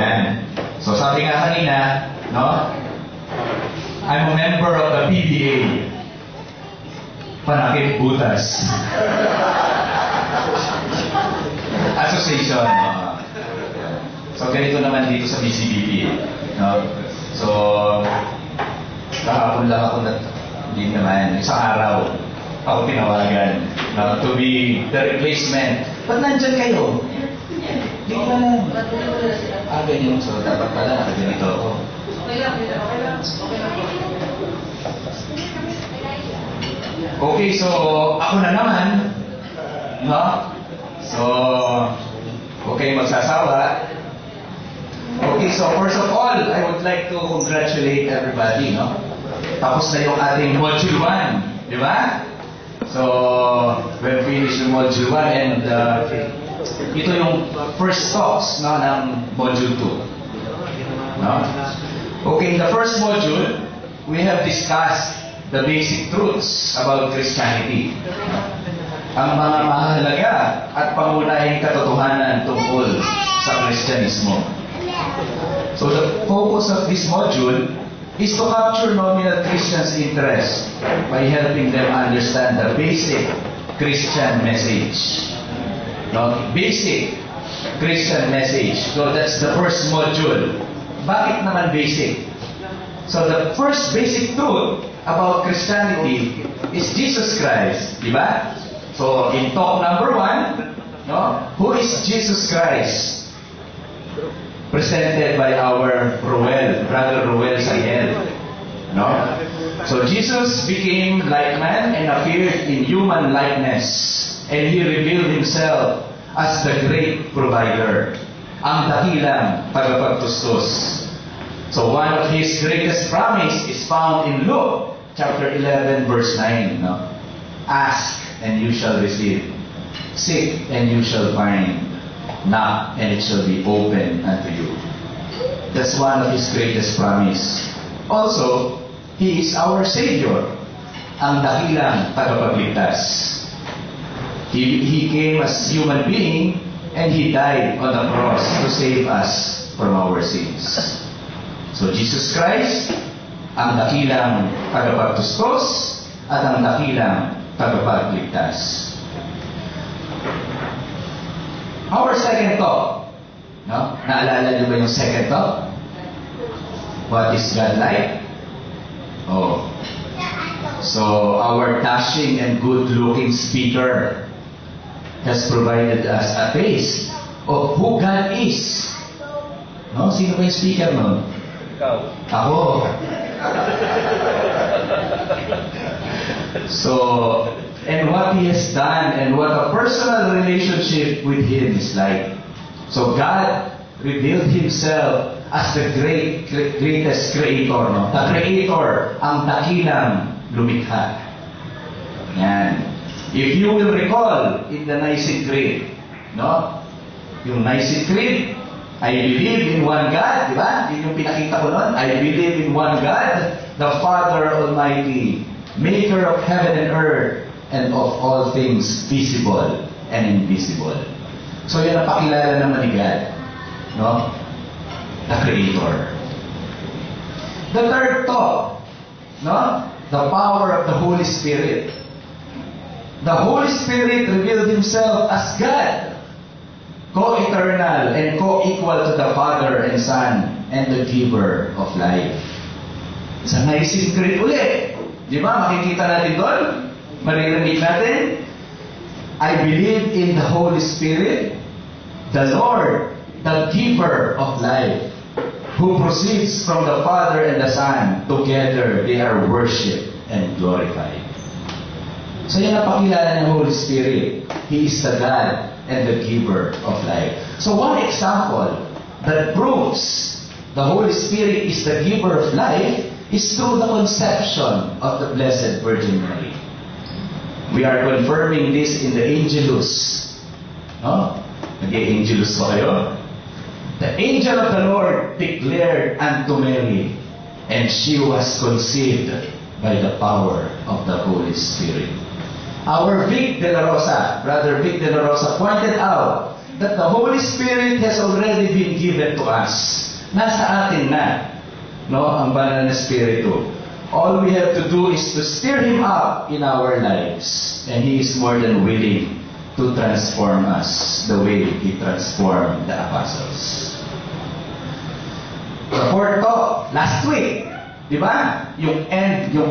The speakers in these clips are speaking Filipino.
Yan. So sabi nga kanina, no? I'm a member of the PBA. Panakit Butas. Association. So ganito naman dito sa BCBP. No? So, kahapon lang ako hindi naman, isang araw ako tinawagan to be the replacement. Ba't nandyan kayo? Hindi ko lang. Ganyan. So, dapat pala nakaganito ako. Okay, so ako na naman, no? So, okay, magsasawa. Okay, so first of all, I would like to congratulate everybody, no? Tapos na yung ating Module 1, di ba? So, we've finished yung Module 1 and ito yung first talks, no, ng Module 2. No? Okay, in the first module, we have discussed the basic truths about Christianity. Ang mga mahalaga at pangunahing katotohanan tungkol sa Kristyanismo. So the focus of this module is to capture nominal Christians' interest by helping them understand the basic Christian message. No? Basic Christian message. So that's the first module. Bakit naman basic? So the first basic truth about Christianity is Jesus Christ. Diba? So in talk number 1, no? Who is Jesus Christ? Presented by our Brother Ruel Sayel. No? So Jesus became like man and appeared in human likeness. And He revealed Himself as the great provider. Ang dakilang tagapagtustos. So one of His greatest promise is found in Luke chapter 11 verse 9. No? Ask and you shall receive. Seek and you shall find. Knock and it shall be open unto you. That's one of His greatest promise. Also, He is our Savior, ang dakilang tagapagligtas. He came as human being and He died on the cross to save us from our sins. So Jesus Christ, ang dakilang tagapagtustos at ang dakilang tagapagligtas. Our second talk, no? Naalala niyo ba yung second talk? What is God like? Oh. So, our dashing and good-looking speaker has provided us a taste of who God is. No? Sino ba yung speaker nun? Ikaw. Ako. So, and what He has done and what a personal relationship with Him is like. So God revealed Himself as the greatest creator. No? The creator, ang dakilang lumikha. Yan. If you will recall in the Nicene Creed, no? Yung Nicene Creed, I believe in one God, di ba? Yun yung pinakita ko nun. I believe in one God, the Father Almighty, maker of heaven and earth, and of all things visible and invisible. So yan ang pakilala naman ni God, no? The Creator. The third thought, no? The power of the Holy Spirit. The Holy Spirit revealed Himself as God, co-eternal and co-equal to the Father and Son and the giver of life. Sa Nicene Creed ulit, di ba? Makikita natin doon, maririnig natin, I believe in the Holy Spirit, the Lord, the giver of life, who proceeds from the Father and the Son. Together, they are worshipped and glorified. So yan ang pakilala ng Holy Spirit. He is the God and the giver of life. So one example that proves the Holy Spirit is the giver of life is through the conception of the Blessed Virgin Mary. We are confirming this in the Angelus. No? Nag-Angelus pa kayo? The angel of the Lord declared unto Mary, and she was conceived by the power of the Holy Spirit. Our Vic De La Rosa, Brother Vic De La Rosa, pointed out that the Holy Spirit has already been given to us. Nasa atin na, no, ang banal na Espiritu. All we have to do is to stir Him up in our lives. And He is more than willing to transform us the way He transformed the apostles. The fourth talk, last week, di ba? Yung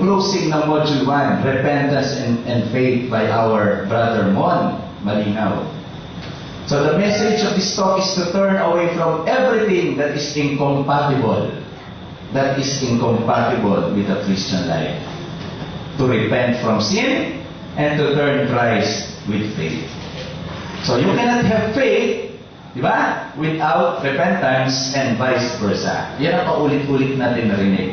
closing ng Module 1, Repentance and Faith by our brother Mon Malinaw. So the message of this talk is to turn away from everything that is incompatible with a Christian life. To repent from sin and to turn Christ with faith. So you cannot have faith, di ba, without repentance and vice versa. Yan ang paulit-ulit natin narinig.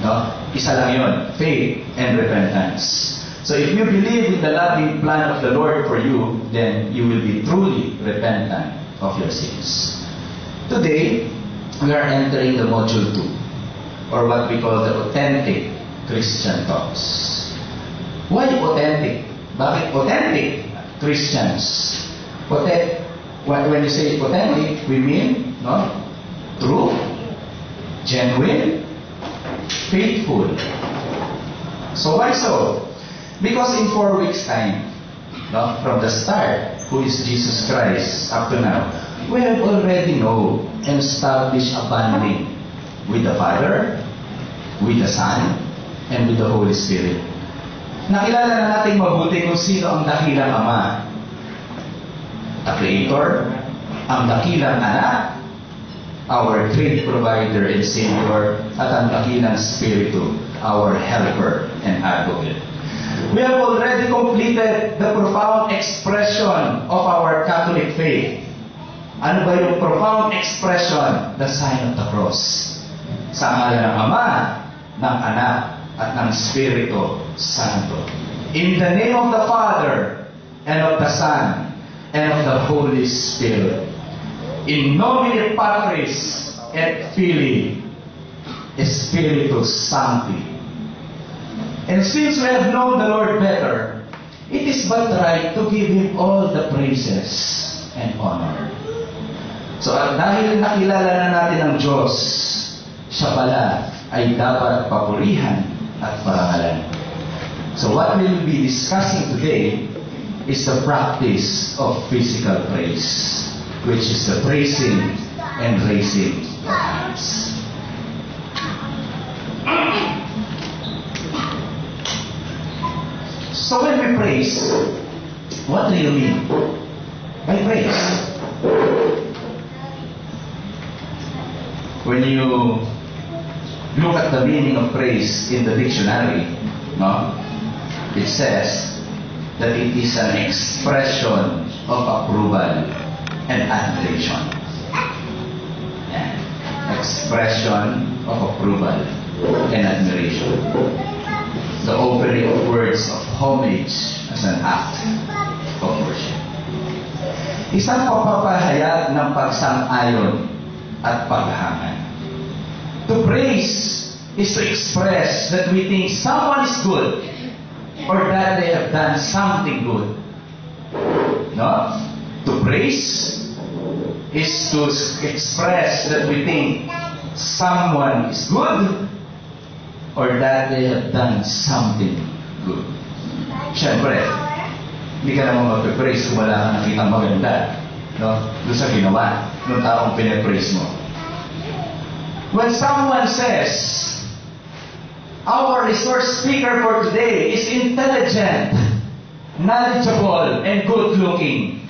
No? Isa lang yun, faith and repentance. So if you believe in the loving plan of the Lord for you, then you will be truly repentant of your sins. Today, we are entering the Module 2, or what we call the authentic Christian talks. Why authentic? Bakit authentic Christians? When you say authentic, we mean, no, true, genuine, faithful. So why so? Because in 4 weeks' time, no, from the start, who is Jesus Christ up to now, we have already known and established a bonding with the Father, with the Son, and with the Holy Spirit. Nakilala na natin mabuti kung sino ang dakilang Ama, the Creator, ang dakilang Anak, our great provider and Savior, at ang dakilang Spiritu, our helper and advocate. We have already completed the profound expression of our Catholic faith. Ano ba yung profound expression? The sign of the cross. Sa ngalan ng Ama, ng Anak, at ng Espiritu Santo. In the name of the Father, and of the Son, and of the Holy Spirit. In nomine Patris et Filii Spiritus Sancti. And since we have known the Lord better, it is but right to give Him all the praises and honor. So dahil nakilala na natin ang Diyos, siya pala ay dapat papurihan at parangalan. So what we will be discussing today is the practice of physical praise, which is the praising and raising of hands. So when we praise, what do you mean by praise? When you look at the meaning of praise in the dictionary, no, it says that it is an expression of approval and admiration. Yeah. Expression of approval and admiration. The offering of words of homage as an act of worship. Isang pagpapahayag ng pagsang-ayon at paghangan. To praise is to express that we think someone is good or that they have done something good. No? To praise is to express that we think someone is good or that they have done something good. Siyempre, hindi ka naman mag-praise kung wala kang nakitang maganda, no? Doon sa ginawa ng taong pinapraise mo. When someone says, our resource speaker for today is intelligent, knowledgeable, and good-looking,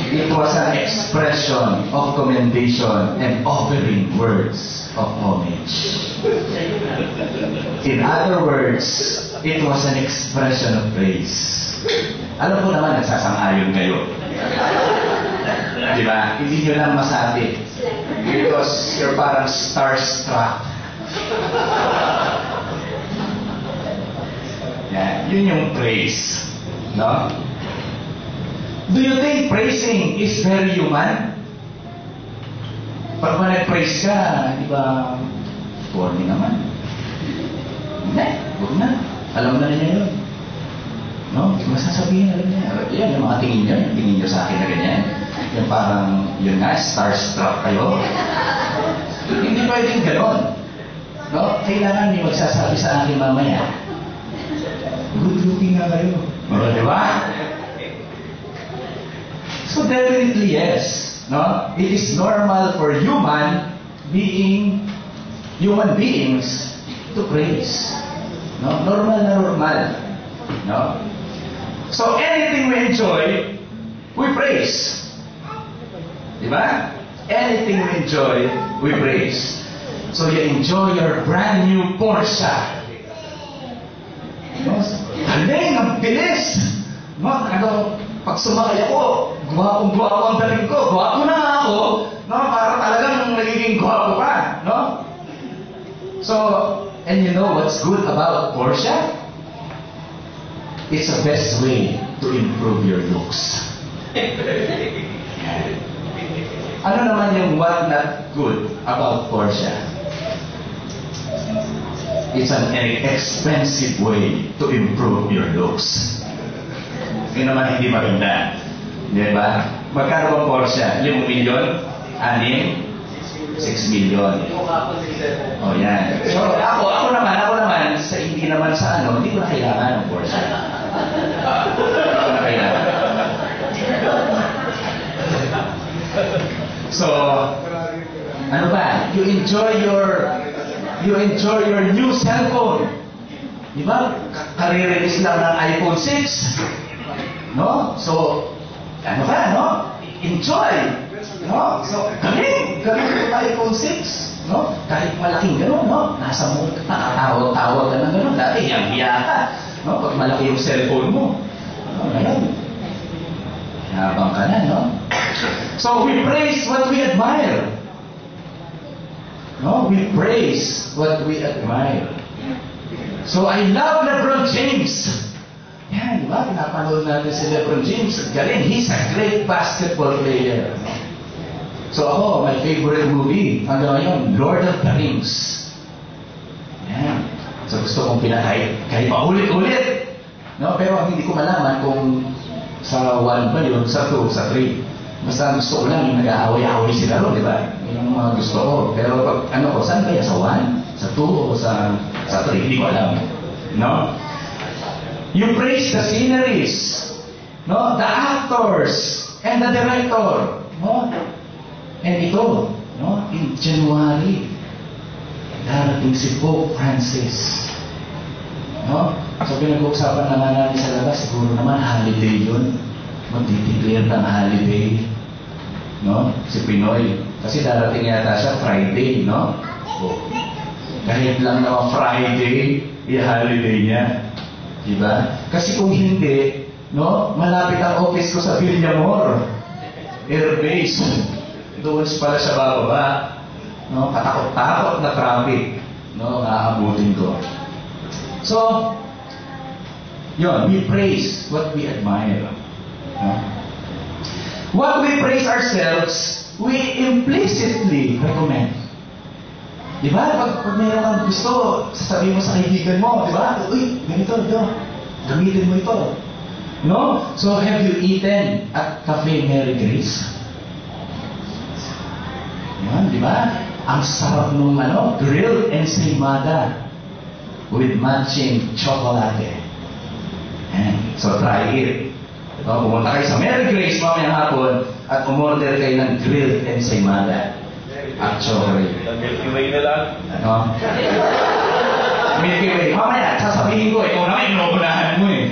it was an expression of commendation and offering words of homage. In other words, it was an expression of praise. Alam ko naman, nagsasang-ayon kayo. Di ba? Hindi nyo lang masabi. Because you're parang starstruck. Yan. Yun yung praise. No? Do you think praising is very human? Pag nag-praise ka, di ba, corny naman. Hindi, huwag na. Alam na niya yun. No? Masasabihin, alam niya, yan, yung mga tingin niyo sa akin na ganyan. Yung parang, yun nga, starstruck kayo. Hindi pwedeng ganon. No? Kailangan may magsasabi sa akin mamaya, good looking nga kayo. O, di ba? So definitely yes. No? It is normal for human beings to praise. No? Normal na normal. No? So anything we enjoy, we praise. Diba? Anything we enjoy, we praise. So you enjoy your brand new Porsche. No? Galing, ang bilis. No? Pag sumakay ako, guwapong-guwapo ang dating ko. Guwapo na ako. No? Para talagang nagiging guwapo pa. No? So, and you know what's good about Porsche? It's the best way to improve your looks. Ano naman yung what not good about Porsche? It's an expensive way to improve your looks. Yun naman hindi maganda. Di ba? Magkano ba Porsche? 5 milyon? 6? 6 million. O yan. So ako naman, sa hindi naman sa hindi ko na kailangan ng Porsche. Hindi ko na kailangan. So, ano ba? You enjoy your new cellphone. Di ba? Kare-release lang ng iPhone 6. No? So, ano ba, no? Enjoy. No? So, galing yung iPhone 6. No? Kahit malaking gano'n, no? Nasa mo, nakatawag-tawag ka ng gano'n. Dati, hiya ka. No? Pag malaki yung cellphone mo. No? Ngayon, habang ka na, no? So, we praise what we admire. No? We praise what we admire. So, I love LeBron James. Yan, di ba? Pinapanood natin si LeBron James. Galing. He's a great basketball player. So, ako, my favorite movie, hanggang ngayon, Lord of the Rings. Yan. So, gusto kong pinakahit. Kahit paulit-ulit. No? Pero hindi ko malaman kung sa 1 ba yun, sa 2, sa 3. Basta gusto ko lang yung nag-aaway-aaway sila ron, di ba? Yung mga gusto ko. Pero pag saan kaya? Sa 1? Sa 2? O sa 3? Hindi ko alam. No? You praise the sceneries. No? The actors. And the director. No? And ito, no? In January, darating si Pope Francis. No? So pinag-uusapan naman natin sa labas, siguro naman holiday yun. Magdi-declare ng holiday. No? Si Pinoy. Kasi darating yata siya Friday, no? O, kahit lang naman Friday, i-holiday niya. Diba? Kasi kung hindi, no? Malapit ang office ko sa Villamor. Air Base. Doon pala siya bababa. No? Katakot-takot na traffic. No? Aabutin ko. So, yun, we praise what we admire. What we praise ourselves, we implicitly recommend. Diba? Pag mayroon kang gusto, sasabihin mo sa kaibigan mo, diba? Uy, ganito, gamitin mo ito. No? So, have you eaten at Cafe Mary Grace? Yan, diba? Ang sarap nung grilled ensaymada with matching chocolate. So, try it. Pumunta kayo sa Mary Grace mamayang hapon at umorder kayo ng grilled ensaymada at chocolate. Milky Way na lang. Milky Way. Mamaya, sasabihin ko, ikaw naman inuunahan mo eh.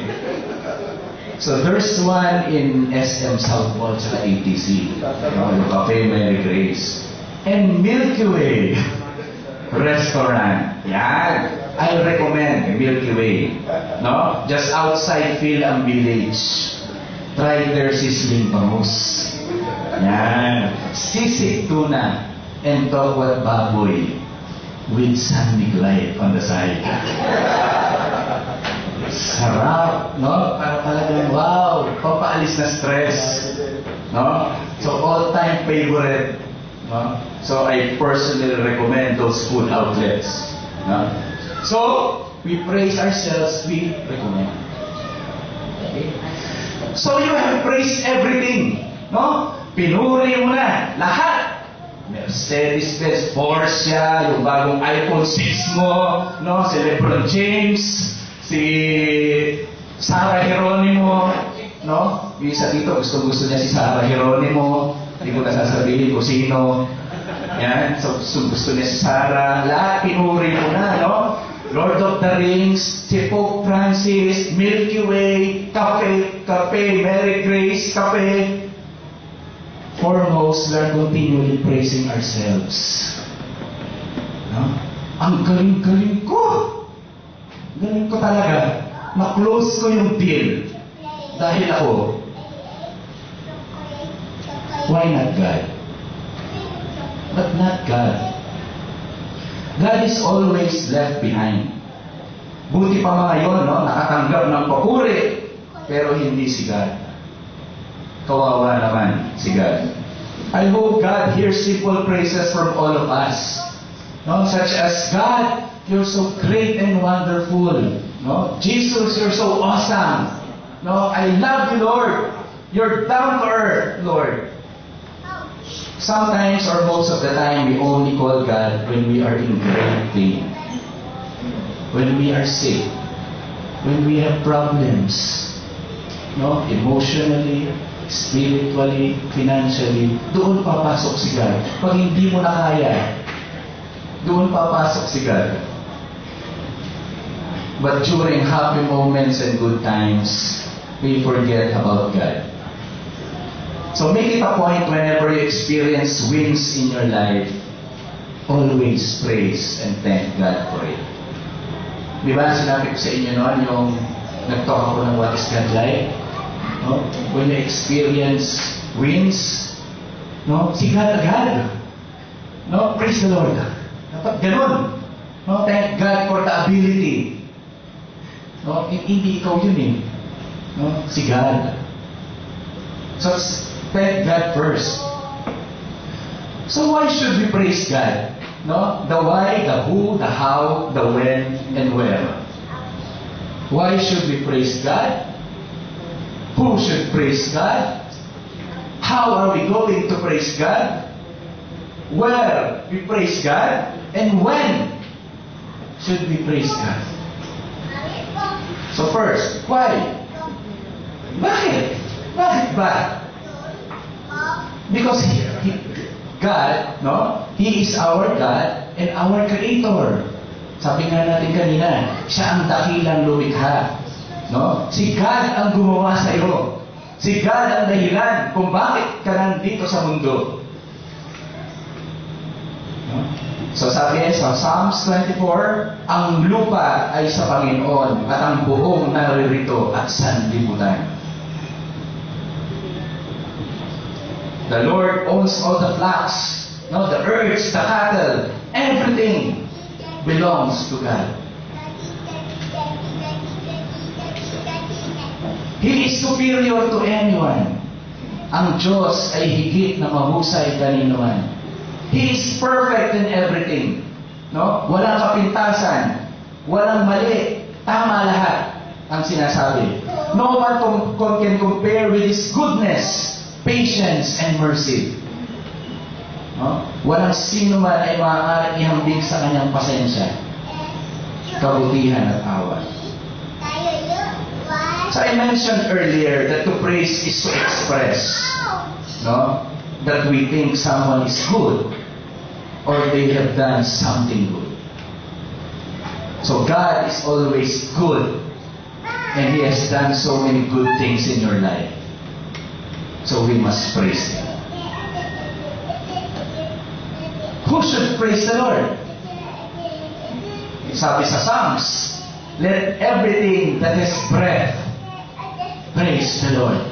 So, there's one in SM South Mall sa ATC. Yung Cafe Mary Grace. And Milky Way restaurant. Yan. I recommend Milky Way. No? Just outside Philam Village. Try their sizzling bangus. Yan. Sisig tuna and tawad baboy with San Nicolay on the side. Sarap, no? Para talagang wow, papaalis na stress. No? So all-time favorite. No? So I personally recommend those food outlets. No? So we praise ourselves, we recommend. Okay? So you have praised everything. No? Pinuri mo na lahat. Mercedes-Benz, Porsche, yung bagong iPhone 6 mo, no? Si LeBron James, si Sarah Geronimo, no? Yung isa dito, gusto niya si Sarah Geronimo. Hindi ko na sasabihin kung sino. Yan, so gusto niya si Sarah. Lahat pinuri mo na, no? Lord of the Rings, si Pope Francis, Milky Way, Cafe, Mary Grace, Cafe. Foremost, we are continually praising ourselves. No? Ang galing-galing ko. Galing ko talaga. Na-close ko yung deal. Dahil ako. Why not God? But not God. God is always left behind. Buti pa mga yun, no? Nakatanggap ng papuri, pero hindi si God. Kawawa naman si God. I hope God hears simple praises from all of us. No? Such as, God, you're so great and wonderful. No? Jesus, you're so awesome. No? I love you, Lord. You're down to earth, Lord. Sometimes or most of the time, we only call God when we are in great pain. When we are sick. When we have problems. No? Emotionally, spiritually, financially. Doon papasok si God. Pag hindi mo na kaya, doon papasok si God. But during happy moments and good times, we forget about God. So make it a point whenever you experience wins in your life, always praise and thank God for it. Di ba, sinabi ko sa inyo noon, yung nag-talk ako ng what is God like? No? When you experience wins, no? Si God agad. No? Praise the Lord. Dapat ganun. No? Thank God for the ability. No? Hindi ikaw yun eh. No? Si God. So, thank God first. So why should we praise God? No? The why, the who, the how, the when, and where. Why should we praise God? Who should praise God? How are we going to praise God? Where we praise God? And when should we praise God? So first, why? Bakit? Bakit ba? Because God, no? He is our God and our Creator. Sabi nga natin kanina, siya ang dakilang lumikha. No? Si God ang gumawa sa iyo. Si God ang dahilan kung bakit ka nandito sa mundo. No? So sabi sa Psalms 24, ang lupa ay sa Panginoon at ang buong naririto at sanlibutan. The Lord owns all the flocks, no, the herds, the cattle, everything belongs to God. He is superior to anyone. Ang Diyos ay higit na mahusay kanino man. He is perfect in everything. No? Walang kapintasan, walang mali, tama lahat ang sinasabi. No one can compare with His goodness, patience, and mercy. No? Walang sino man ay maaaring ihambing sa kanyang pasensya, kabutihan at awa. So I mentioned earlier that to praise is to express, no, that we think someone is good or they have done something good. So God is always good and He has done so many good things in your life. So we must praise Him. Who should praise the Lord? Sabi sa Psalms, let everything that has breath praise the Lord.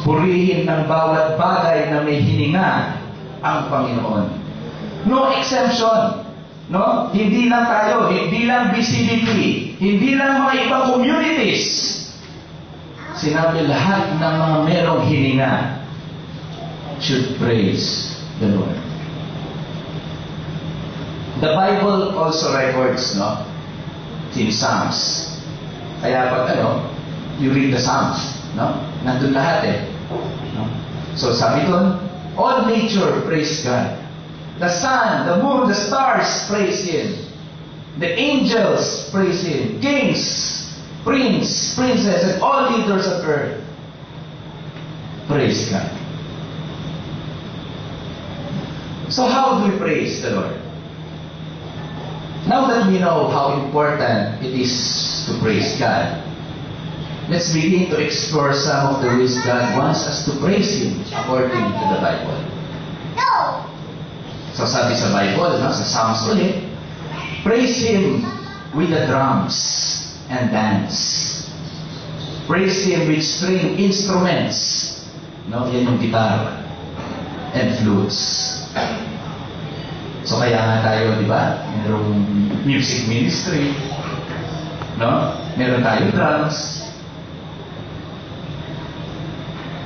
Purihin ng bawat bagay na may hininga ang Panginoon. No exemption. No? Hindi lang tayo, hindi lang BCBP, hindi lang mga ibang communities. Sinabi lahat ng mga merong hininga should praise the Lord. The Bible also records, no? In Psalms. Kaya pag you read the Psalms, no? Nandun lahat eh. No? So sabi doon, all nature praise God. The sun, the moon, the stars praise Him. The angels praise Him. Kings, princess, and all leaders of earth praise God. So how do we praise the Lord? Now that we know how important it is to praise God, let's begin to explore some of the ways God wants us to praise Him according to the Bible. So sabi sa Bible, no, sa Psalms ulit, praise Him with the drums and dance. Praise Him with string instruments. No, yan yung guitar and flutes. So kaya nga tayo, di ba? Merong music ministry. No? Meron tayo drums.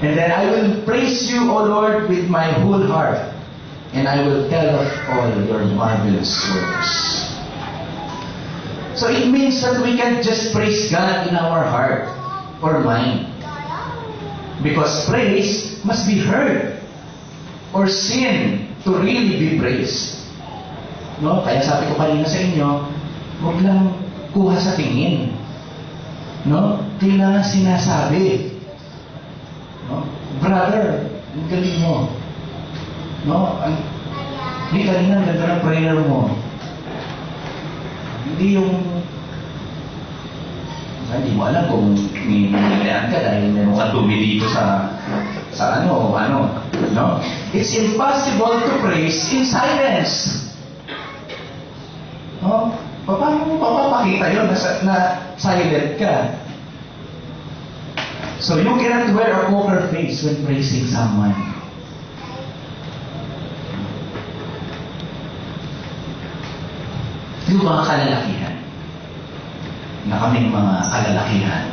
And then I will praise you, O Lord, with my whole heart. And I will tell of all your marvelous works. So it means that we can't just praise God in our heart or mind. Because praise must be heard or seen to really be praised. No? Kaya sabi ko kanina sa inyo, huwag lang kuha sa tingin. No? Kailangan sinasabi. No? Brother, ang galing mo. No? Hindi kanina, ang ganda ng prayer mo. Hindi yung hindi mo alam kung ninilaan ka dahil meron ka tumi dito sa ano, no? It's impossible to praise in silence. No? Paano mo papapakita yun na silent ka? So you cannot wear a poker face when praising someone. Yung mga kalalakihan, na kaming mga kalalakihan,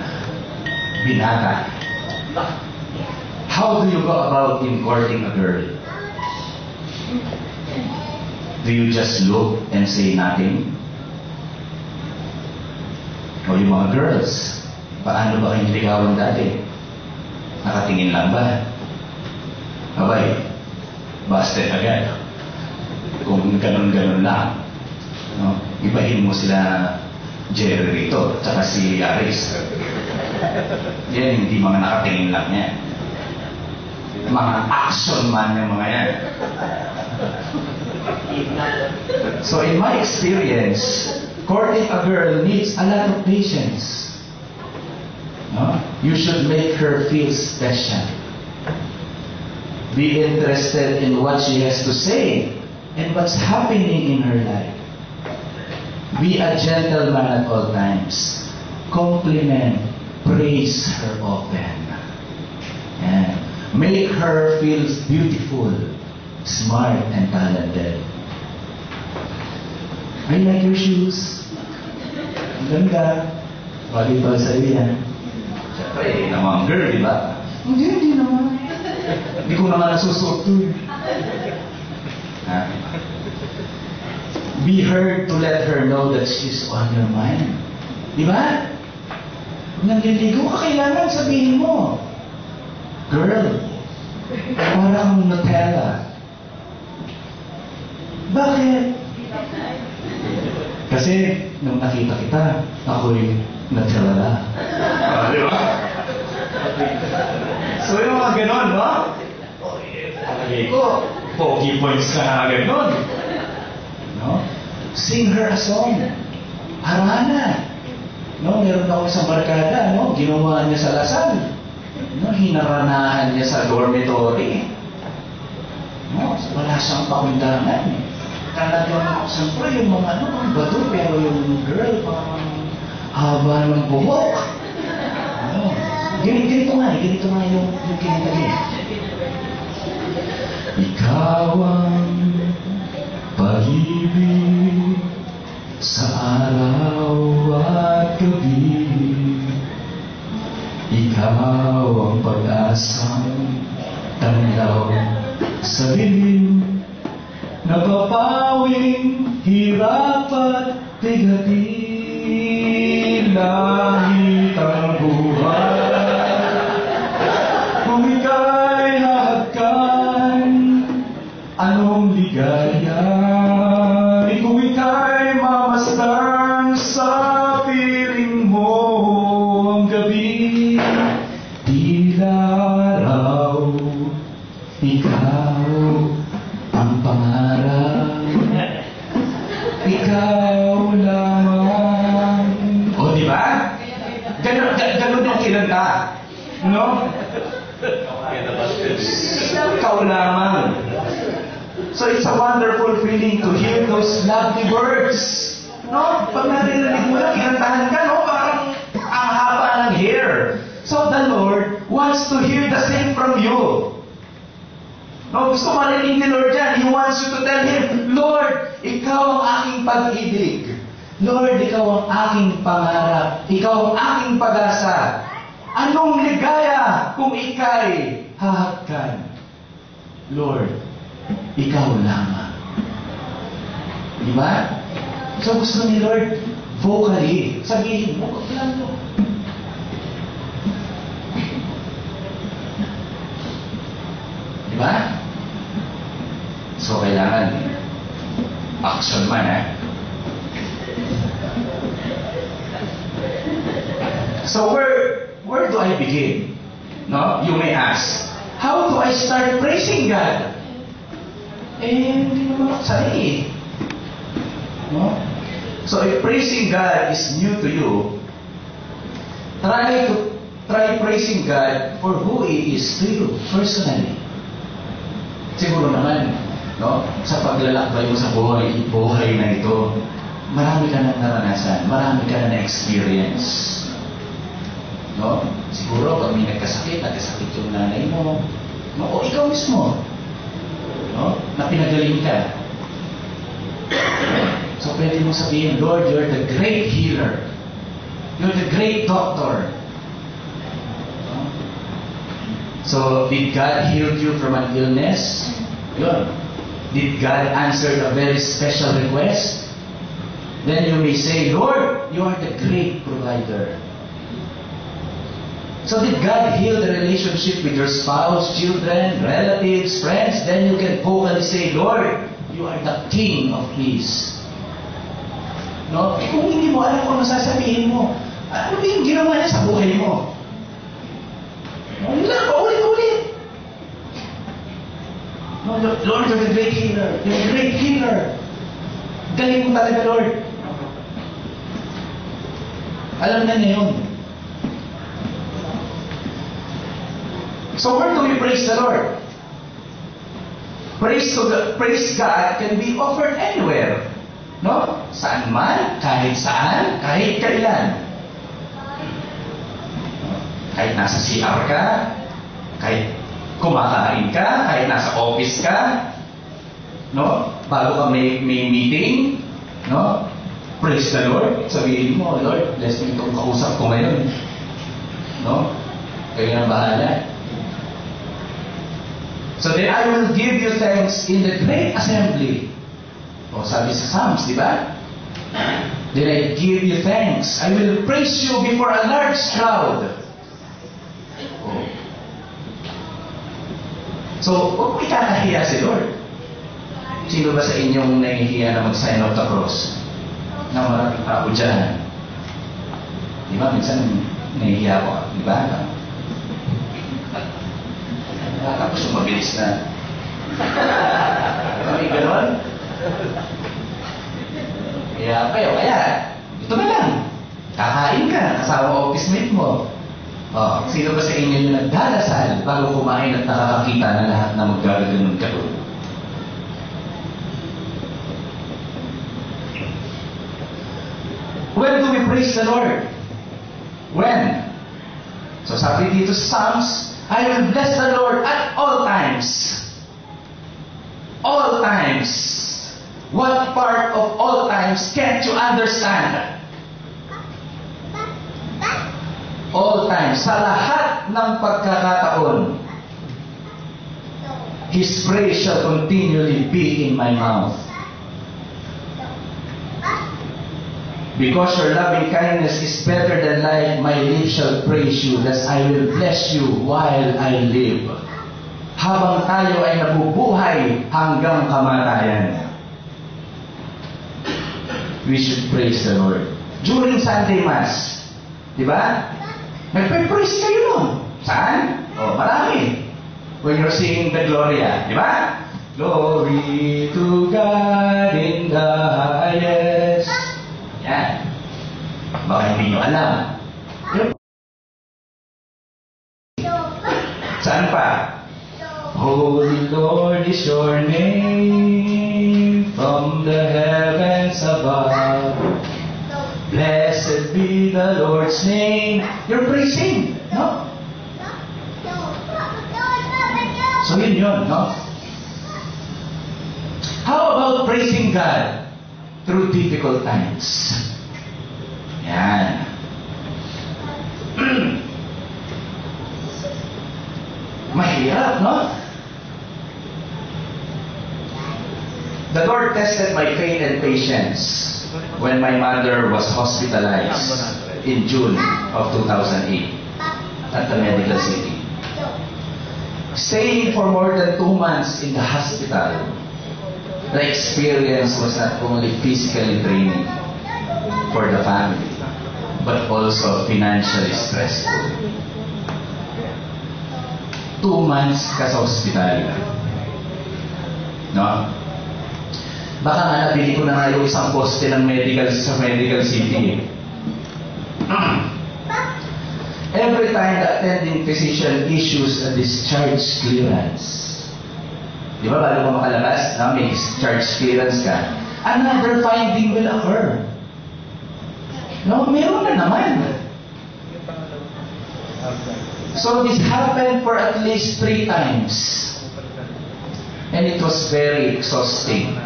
binata, how do you go about in courting a girl? Do you just look and say nothing? O yung mga girls, paano ba kayong ligawan dati? Nakatingin lang ba? Abay, busted agad. Kung ganun-ganun lang. No? Ibahin mo sila Jerry rito, tsaka si Yaris. Yan, hindi mga nakatingin lang yan. Mga action man yung mga yan. So in my experience, courting a girl needs a lot of patience. No? You should make her feel special. Be interested in what she has to say and what's happening in her life. Be a gentleman at all times. Compliment, praise her often. And make her feel beautiful, smart, and talented. I like your shoes. Ang ganda. Volleyball sa'yo yan. Siyempre, hindi naman girl, di ba? Hindi naman. Hindi ko naman nasusuot to. Be heard to let her know that she's on your mind. Di ba? Kung nanliligo ka, kailangan sabihin mo, girl, parang Nutella. Bakit? Kasi, nung nakita kita, ako'y Nutella. Di ba? So, yung mga ganon, no? Palagay ko, pogi points ka na ganon. No? Sing her a song. Harana. No, meron ako isang barkada, no? Ginawa niya sa Lasal. No, hinaranahan niya sa dormitory. No, wala siyang pakundangan. Talagang, siyempre yung mga ang bato, pero yung girl, parang haba ng buhok. No. Ganito nga yung kinita niya. Ikaw ang pag-ibig sa araw at gabi. Ikaw ang pag-asang tanglaw sa dilim, napapawing hirap at bigati. Langit ang buhay Ganun yung kinanta. No? Ikaw lamang. So it's a wonderful feeling to hear those lovely words. No? Pag narinig mo lang, kinantahan ka, no? Parang ang haba ng hair. So the Lord wants to hear the same from you. No, gusto marinig ni Lord yan. He wants you to tell Him, Lord, Ikaw ang aking pag-ibig. Lord, Ikaw ang aking pangarap. Ikaw ang aking pag-asa. Anong ligaya kung ika'y hahagkan? Lord, Ikaw lamang. Di ba? So gusto ni Lord, vocally, sabihin mo, lang mo. Di ba? So kailangan action man, So where do I begin? No? You may ask, how do I start praising God? Hindi naman ako sanay. No? So if praising God is new to you, try praising God for who He is to you personally. Siguro naman, no? Sa paglalakbay mo sa buhay na ito, marami ka na naranasan, marami ka na na-experience. No? Siguro, pag may nagkasakit yung nanay mo, no? O ikaw mismo, no? Na pinagaling ka. So, pwede mo sabihin, Lord, you're the great healer. You're the great doctor. No? So, did God heal you from an illness? Yun. Did God answer a very special request? Then you may say, Lord, you are the great provider. So did God heal the relationship with your spouse, children, relatives, friends? Then you can vocally say, Lord, you are the King of peace. No? Kung hindi mo alam kung sasabihin mo, ano yung ginawa niya sa buhay mo? Ano lang, paulit-ulit. No, Lord, you're the great healer. You're the great healer. Galing mo talaga, Lord. Alam na niya yun. So where do we praise the Lord? Praise God can be offered anywhere. No? Saan man, kahit saan, kahit kailan. Kahit nasa CR ka, kahit kumakain ka, kahit nasa office ka, no? Bago ka may meeting, no? Praise the Lord. Sabihin mo, Lord, bless me itong kausap ko ngayon. No? Kayo na bahala. So then I will give you thanks in the great assembly. O sabi sa Psalms, di ba? Then I give you thanks. I will praise you before a large crowd. Oh. So, huwag mo ikakahiya si Lord. Sino ba sa inyong nahihiya na mag-sign of the cross? Na maraming tao dyan. Di ba? Minsan nahihiya ko. Di ba? Tapos yung mabilis na. Kami gano'n? Kaya, ito na lang. Kakain ka, kasama office mate mo. Sino ba sa inyo yung nagdadasal bago kumain at nakakakita na lahat na magagano'n ka doon? When do we praise the Lord? When? So sabi dito sa Psalms, I will bless the Lord at all times. All times. What part of all times can't you understand? All times. Sa lahat ng pagkakataon, His praise shall continually be in my mouth. Because your loving kindness is better than life, my lips shall praise you, thus I will bless you while I live. Habang tayo ay nabubuhay hanggang kamatayan. We should praise the Lord. During Sunday Mass, di ba? Nagpe-praise kayo nun. Saan? Marami. When you're singing the Gloria, di ba? Glory to God in the highest. Yan. Baka hindi nyo alam. Di Holy Lord is your name from the heavens above. Blessed be the Lord's name. You're praising, no? So yun, no? How about praising God through difficult times? Yan. Mahirap, no? The Lord tested my faith and patience when my mother was hospitalized in June of 2008 at the medical city. Staying for more than 2 months in the hospital, the experience was not only physically draining for the family, but also financially stressful. 2 months ka sa hospital. No? Baka nga nabili ko na nga yung isang poste ng sa medical city. Every time the attending physician issues a discharge clearance, di ba bago ka makalabas, no, may discharge clearance ka, another finding will occur. No, meron na naman. So this happened for at least 3 times. And it was very exhausting.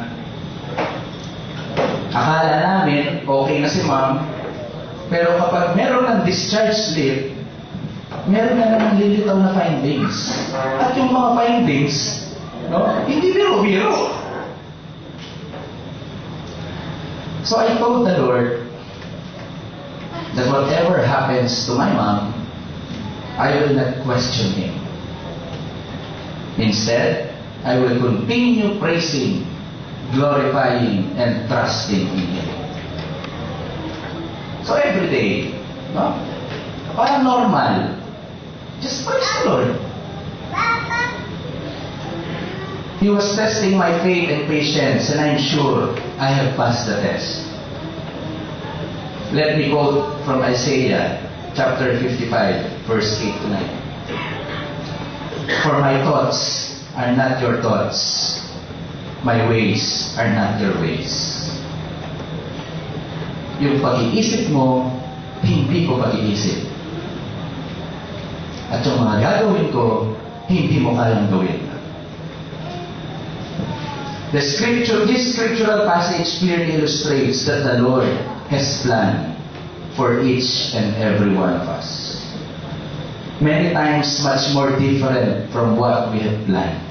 Akala namin, okay na si ma'am, pero kapag meron ng discharge slip, meron na naman lilitaw na findings. At yung mga findings, no, hindi biro-biro. So I told the Lord that whatever happens to my mom, I will not question Him. Instead, I will continue praising, glorifying, and trusting in Him. So every day, no? Parang normal. Just praise the Lord. He was testing my faith and patience, and I'm sure I have passed the test. Let me quote from Isaiah chapter 55, verse 8 to 9. For my thoughts are not your thoughts. My ways are not your ways. Yung pag-iisip mo, hindi ko pag-iisip. At yung mga gagawin ko, hindi mo kayang gawin. This scriptural passage clearly illustrates that the Lord has planned for each and every one of us. Many times much more different from what we have planned.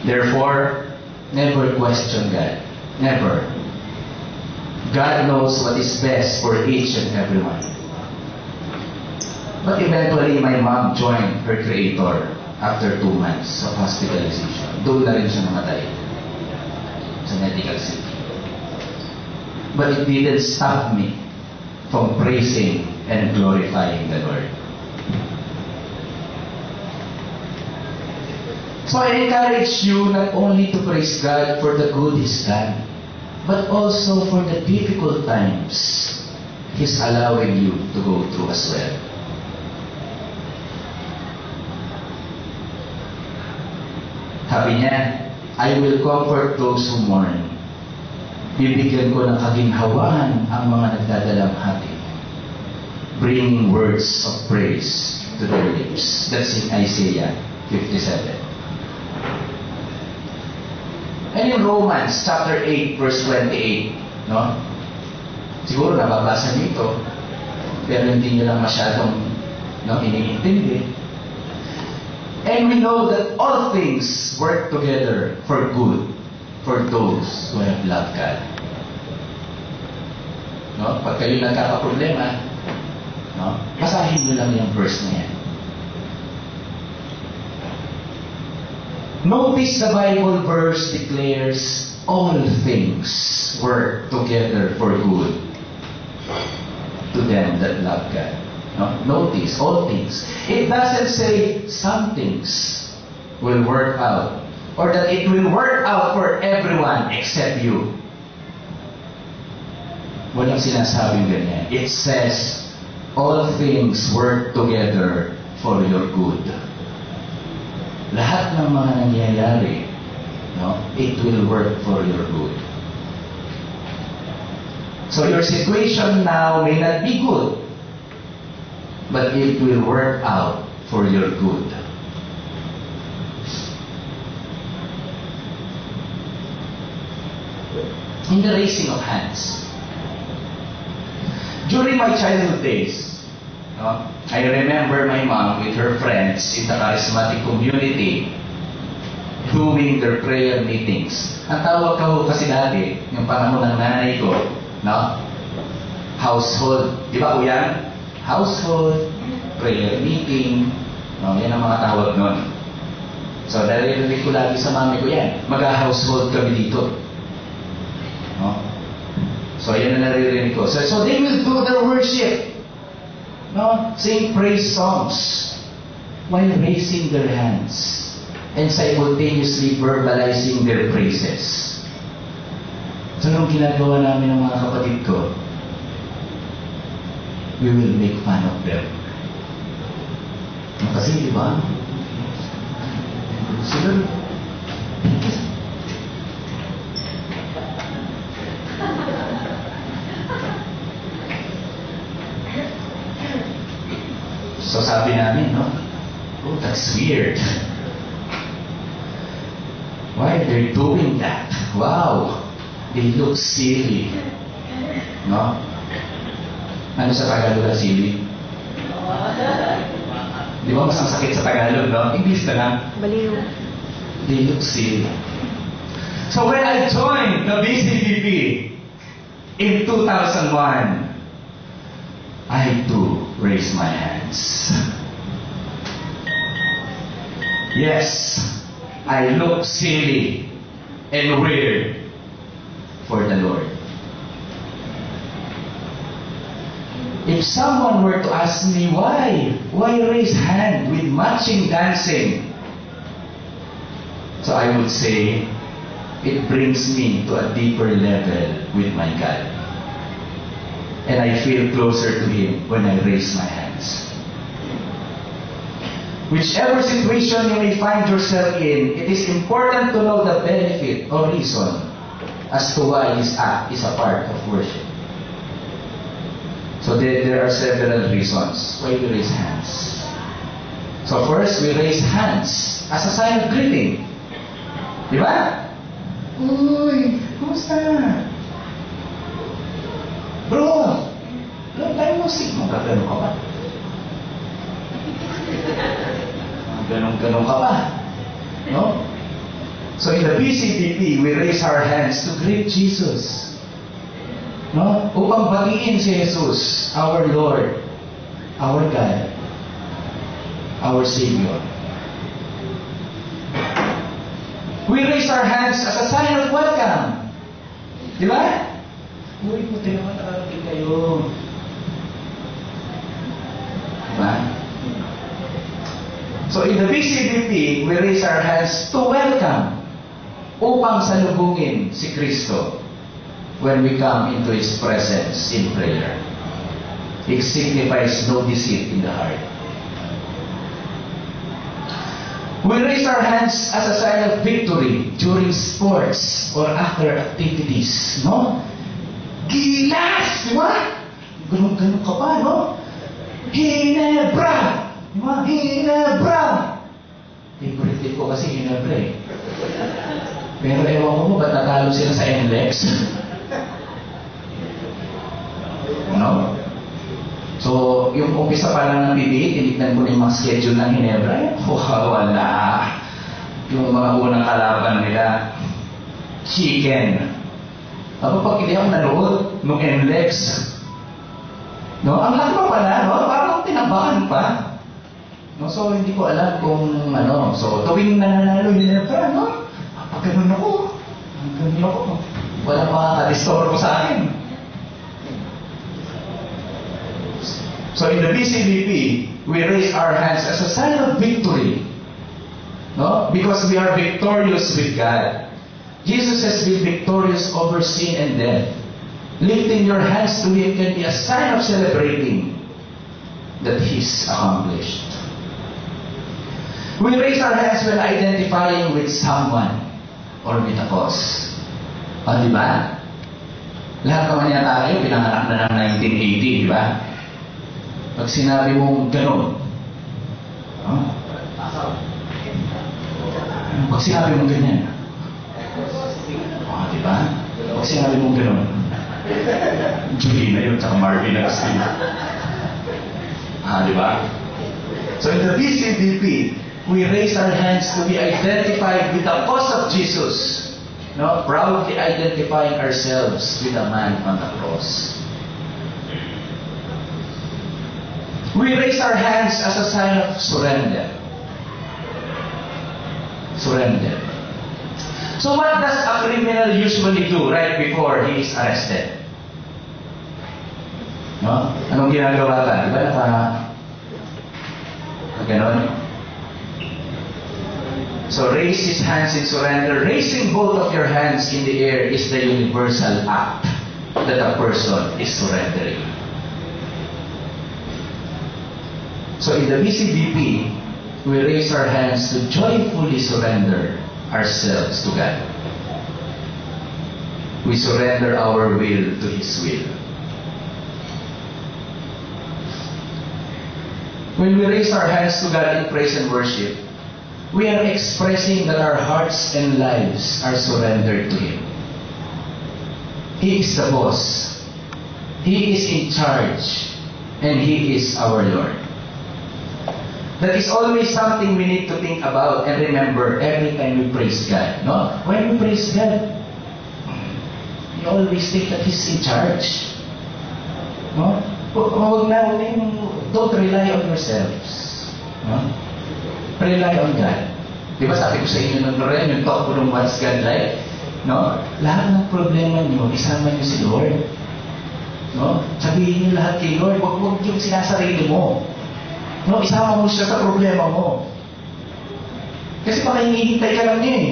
Therefore, never question God. Never. God knows what is best for each and every one. But eventually, my mom joined her Creator after 2 months of hospitalization. Doon na rin siya namatay sa medical city. But it didn't stop me from praising and glorifying the Lord. So I encourage you not only to praise God for the good He's done, but also for the difficult times He's allowing you to go through as well. Sabi niya, I will comfort those who mourn. Bibigyan ko ng kaginhawaan ang mga nagdadalamhati, bringing words of praise to their lips. That's in Isaiah 57. And in Romans chapter 8, verse 28, no? Siguro nababasa niyo ito, pero hindi niyo lang masyadong iniintindi. And we know that all things work together for good for those who have loved God. No? Pag kayo nagkakaproblema, no? Basahin niyo lang yung verse na yan. Notice the Bible verse declares all things work together for good to them that love God. No? Notice, all things. It doesn't say some things will work out or that it will work out for everyone except you. Walang sinasabing ganyan. It says all things work together for your good. lahat ng mga nangyayari, no, it will work for your good. So your situation now may not be good, but it will work out for your good. In the raising of hands, during my childhood days, no, I remember my mom with her friends in the charismatic community doing their prayer meetings. Ang tawag ko kasi dati, yung panahon ng nanay ko, no? Household. Di ba kuya? Household, prayer meeting, no? Yan ang mga tawag nun. So, naririnig ko lagi sa mami ko yan. Mag-household kami dito. No? So, yan ang naririnig ko. So they will do their worship. No? Sing praise songs while raising their hands and simultaneously verbalizing their praises. So, nung ginagawa namin ng mga kapatid ko, we will make fun of them. Kasi, di ba? Sila, so sabi namin, no? Oh, that's weird. Why are they doing that? Wow, they look silly. No? Ano sa Tagalog na silly? Di ba mas ang sakit sa Tagalog, no? English na lang. Baliw. They look silly. So when I joined the BCDP in 2001, I too raised my hands. Yes, I look silly and weird for the Lord. If someone were to ask me why raise hand with matching dancing? So I would say, it brings me to a deeper level with my God. And I feel closer to Him when I raise my hands. Whichever situation you may find yourself in, it is important to know the benefit or reason as to why this act is a part of worship. So there are several reasons why we raise hands. So first, we raise hands as a sign of greeting. Di ba? Uy, kumusta? Bro, long time no see. Magkagano ka ba? Ganong-ganong ka pa. No? So in the BCDP, we raise our hands to greet Jesus. No? Upang batiin si Jesus, our Lord, our God, our Savior. We raise our hands as a sign of welcome. Di ba? Uy, puti naman nakarating kayo. Di ba? So in the BCDP, we raise our hands to welcome, upang salubungin si Kristo when we come into His presence in prayer. It signifies no deceit in the heart. We raise our hands as a sign of victory during sports or after activities. No? Gilas! Di ba? Ganun ka pa, no? Ginebra! Di ba? Ginebra! Favorite ko kasi Ginebra eh. Pero ewan ko mo, ba't natalo sila sa NLEX? No? So, yung umpisa pa lang ng PBA, tinignan ko na yung mga schedule ng Ginebra. Wala. Yung mga unang kalaban nila, chicken. Tapos pag hindi ako nanood nung NLEX, no? Ang lahat pa pala, no? Parang tinabakan pa. No? So, hindi ko alam kung ano. So, tuwing nananalo yung Ginebra, no? Pag ganun ako, walang makakadistorbo sa akin. So in the BCDP, we raise our hands as a sign of victory. No? Because we are victorious with God. Jesus has been victorious over sin and death. Lifting your hands to Him can be a sign of celebrating that He's accomplished. We raise our hands when identifying with someone or with a cause. O, di ba? Lahat naman yata kayo, pinanganak na ng 1980, di ba? Pag sinabi mong gano'n, pag sinabi mong ganyan, di ba? Pag sinabi mong gano'n, Julie na yun, tsaka Marvin na kasi. Di ba? So in the BCDP, we raise our hands to be identified with the cause of Jesus. No? Proudly identifying ourselves with the man on the cross. We raise our hands as a sign of surrender. Surrender. So what does a criminal usually do right before he is arrested? No? Anong ginagawa ka? Di ba ganon? So raise his hands in surrender. Raising both of your hands in the air is the universal act that a person is surrendering. So in the BCDP, we raise our hands to joyfully surrender ourselves to God. We surrender our will to His will. When we raise our hands to God in praise and worship, we are expressing that our hearts and lives are surrendered to Him. He is the boss. He is in charge. And He is our Lord. That is always something we need to think about and remember every time we praise God. No? When we praise God, you always think that He's in charge. No? Don't rely on yourselves. No? Rely on God. Di ba sabi ko sa inyo nung rin, yung talk ko nung What's God Like? No? Lahat ng problema nyo, isama nyo si Lord. No? Sabihin nyo lahat kay Lord, huwag yung sinasarili mo. No? Isama mo siya sa problema mo. Kasi baka hinihintay ka lang niya eh.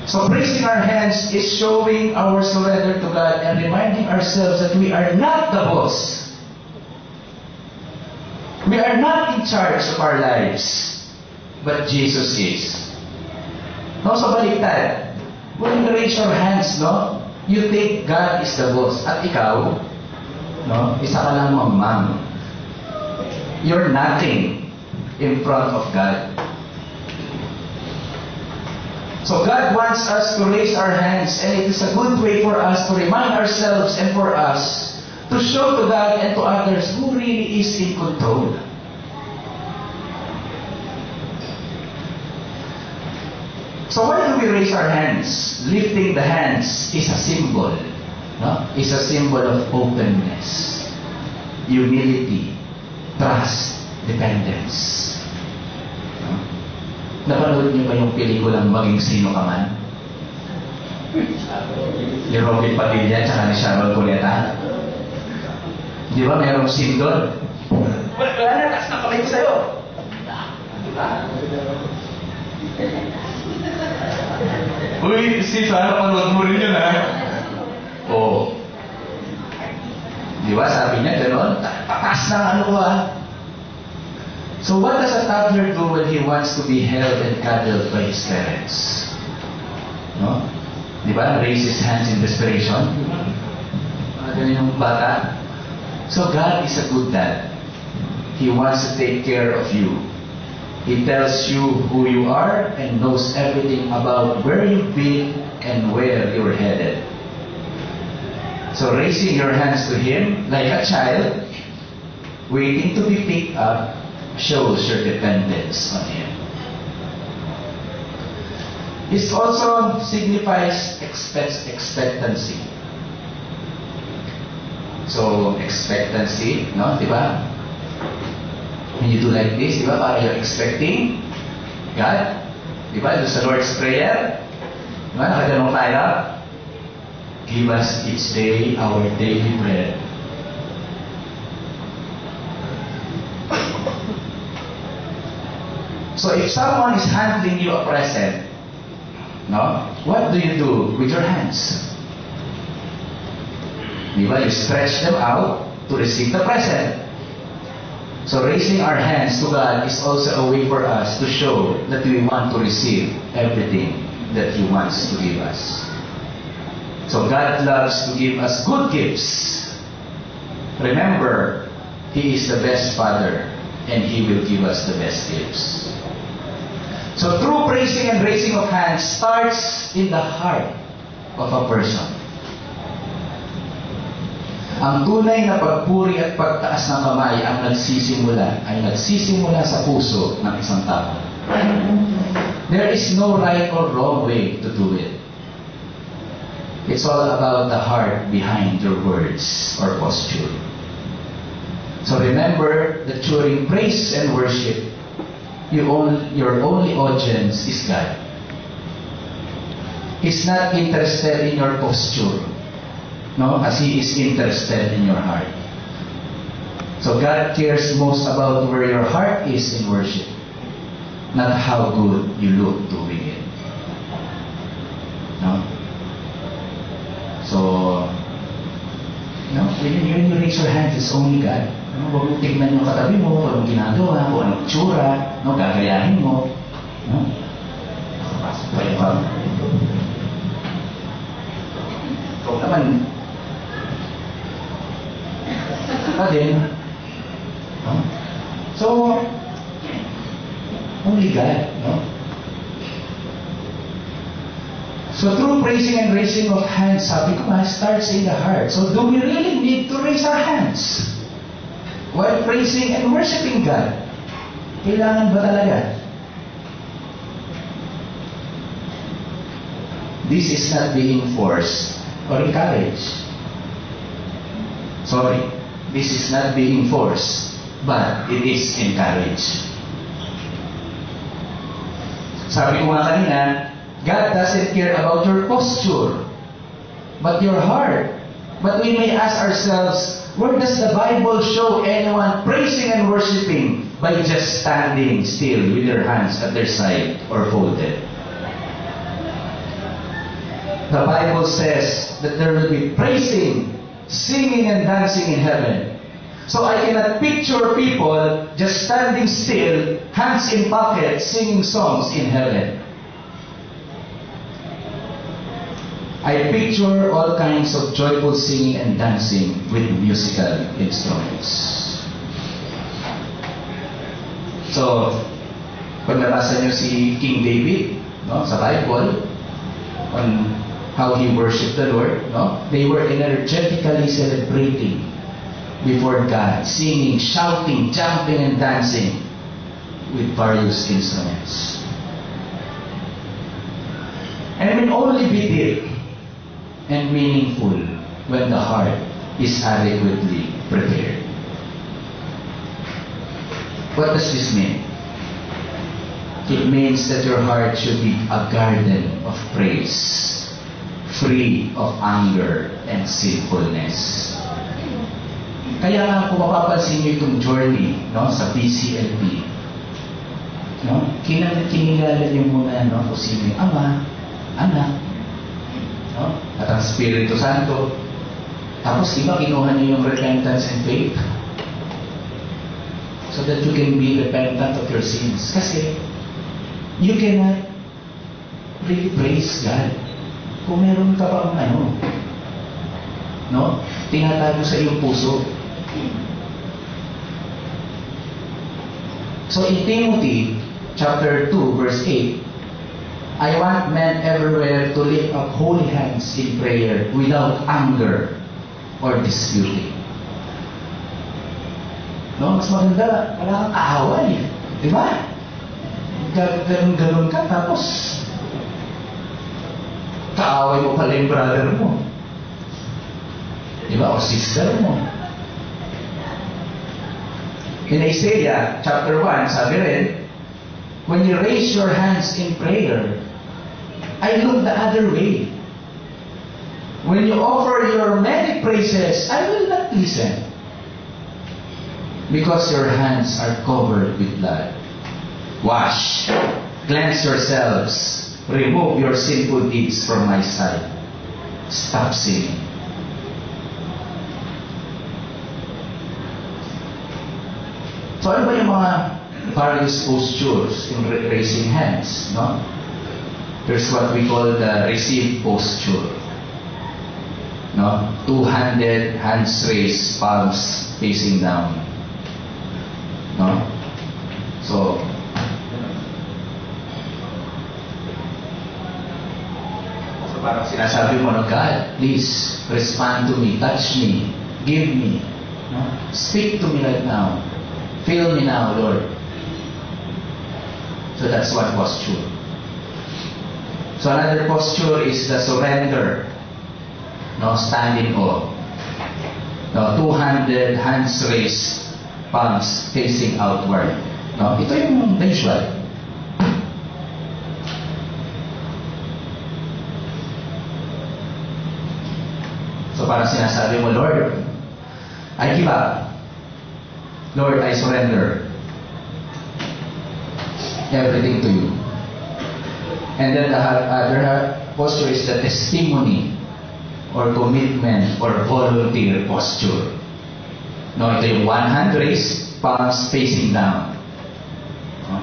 So raising our hands is showing our surrender to God and reminding ourselves that we are not the boss. We are not in charge of our lives, but Jesus is. No, so baliktad. When you raise your hands, no, you think God is the boss. At ikaw, no, isa ka lang mamang. You're nothing in front of God. So God wants us to raise our hands, and it is a good way for us to remind ourselves and for us to show to God and to others who really is in control. So why do we raise our hands? Lifting the hands is a symbol. No? Is a symbol of openness, humility, trust, dependence. No? Napanood niyo ba yung pelikulang Maging Sino Ka Man? Ni Robin Padilla at ni Sharon Cuneta. Di ba merong scene doon? Wala na, taas na kamay ko sa'yo. Di ba? Uy, Steve, sana panood mo rin yun, ha? Oo. Di ba, sabi niya, gano'n, taas na ano ko, ha? So what does a toddler do when he wants to be held and cuddled by his parents? No? Di ba, raise his hands in desperation? Ganun yung bata. So God is a good dad. He wants to take care of you. He tells you who you are and knows everything about where you've been and where you're headed. So raising your hands to Him like a child, waiting to be picked up, shows your dependence on Him. This also signifies expectancy. So, expectancy, no? Diba? When you do like this, diba? Parang you're expecting God. Diba? Doon sa Lord's Prayer, diba? Nakatanong tayo, give us each day our daily bread. So if someone is handing you a present, no, what do you do with your hands? Diba? You stretch them out to receive the present. So raising our hands to God is also a way for us to show that we want to receive everything that He wants to give us. So God loves to give us good gifts. Remember, He is the best Father, and He will give us the best gifts. So true praising and raising of hands starts in the heart of a person. Ang tunay na pagpuri at pagtaas ng kamay ay nagsisimula sa puso ng isang tao. There is no right or wrong way to do it. It's all about the heart behind your words or posture. So remember that during praise and worship, your only audience is God. He's not interested in your posture, no, as He is interested in your heart. So God cares most about where your heart is in worship, not how good you look doing it. No? So, when you raise your hands, it's only God. Huwag mong tignan yung katabi mo, huwag mong ginagawa, kung anong tsura, gagayahin mo. Nakapasok pa yung pag. Ikaw naman, pa din. So, only God. So true praising and raising of hands, sabi ko nga, starts in the heart. So do we really need to raise our hands while praising and worshiping God? Kailangan ba talaga? This is not being forced or encouraged. Sorry, this is not being forced, but it is encouraged. Sabi ko nga kanina, God doesn't care about your posture, but your heart. But we may ask ourselves, where does the Bible show anyone praising and worshiping by just standing still with their hands at their side or folded? The Bible says that there will be praising, singing, and dancing in heaven. So I cannot picture people just standing still, hands in pockets, singing songs in heaven. I picture all kinds of joyful singing and dancing with musical instruments. So, pag nabasa niyo si King David, sa Bible, on how he worshipped the Lord, they were energetically celebrating before God, singing, shouting, jumping, and dancing with various instruments. And it will only be deep and meaningful when the heart is adequately prepared. What does this mean? It means that your heart should be a garden of praise, free of anger and sinfulness. Kaya nga kung mapapansin niyo itong journey sa PCLP, kinilala niyo muna kung sino yung Ama, Anak, at ang Espiritu Santo. Tapos diba kinuha niyo yung repentance and faith so that you can be repentant of your sins. Kasi you cannot really praise God kung meron ka pang tinatago sa iyong puso. So in Timothy chapter 2 verse 8, I want men everywhere to lift up holy hands in prayer without anger or disputing. Mas maganda, wala kang aaway. Diba? Ganun ka, tapos kaaway mo pala yung brother mo. Diba? O sister mo. In Isaiah chapter 1, sabi rin, when you raise your hands in prayer, I look the other way. When you offer your many praises, I will not listen. Because your hands are covered with blood. Wash, cleanse yourselves, remove your sinful deeds from my sight. Stop sinning. So ano ba yung mga various postures in raising hands? No? There's what we call the receive posture. No? Two-handed, hands raised, palms facing down. No? So parang sinasabi mo, no, God, please respond to me, touch me, give me, no? Speak to me right now, fill me now, Lord. So that's one posture. So another posture is the surrender, no, standing awe, no, two-handed, hands raised, palms facing outward. No, ito yung usual. So parang sinasabi mo, Lord, I give up. Lord, I surrender everything to you. And then the other posture is the testimony or commitment or volunteer posture. No, ito yung one hand raised, palms facing down. No?